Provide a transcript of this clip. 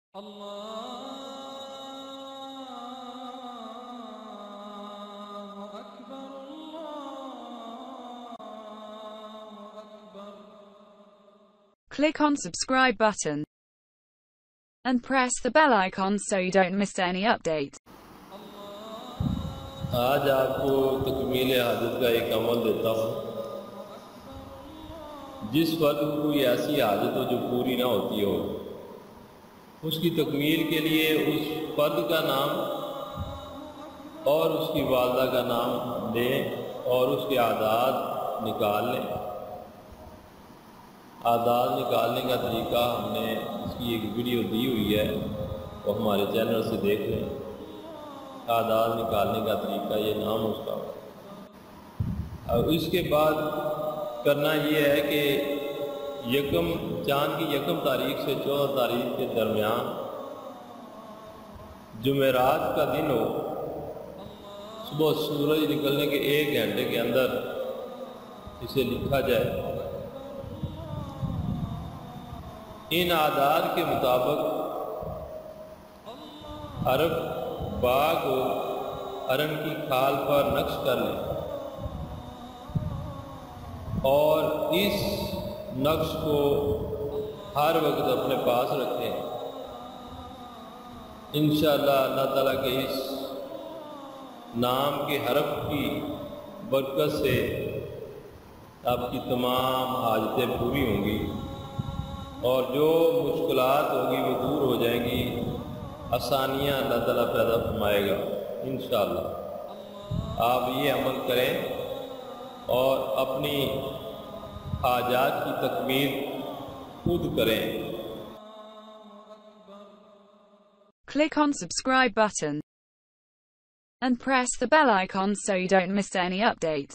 Click on subscribe button and press the bell icon so you don't miss any update. آج آپ کو تکمیل حاجت کا ایک عمل دیتا ہوں. جس فرد کو کوئی ایسی حاجت ہو جو پوری نہ ہوتی ہو، اس کی تکمیل کے لیے اس فرد کا نام اور اس کی والدہ کا نام لیں اور اس کے اعداد نکال لیں. اعداد نکالنے کا طریقہ ہم نے اس کی ایک ویڈیو دی ہوئی ہے، وہ ہمارے چینل سے دیکھ لیں. اعداد نکالنے کا طریقہ، یہ نام اس کا. اور اس کے بعد کرنا یہ ہے کہ چاند کی 1 تاریخ سے 14 تاریخ کے درمیان جمعرات کا دن ہو، صبح سورج نکلنے کے 1 گھنٹے کے اندر اسے لکھا جائے. ان اعداد کے مطابق حرف با کو ارن کی کھال پر نقش کر لیں اور اس نقش کو ہر وقت اپنے پاس رکھیں. انشاءاللہ اللہ تعالیٰ کے اس نام کے حرف کی برکت سے آپ کی تمام حاجتیں پوری ہوں گی اور جو مشکلات ہوں گی وہ دور ہو جائیں گی. آسانیاں اللہ تعالیٰ پیدا فرمائے گا انشاءاللہ. آپ یہ عمل کریں اور اپنی حاجات کی تکمیل خود کریں. Click on subscribe button and press the bell icon so you don't miss any update.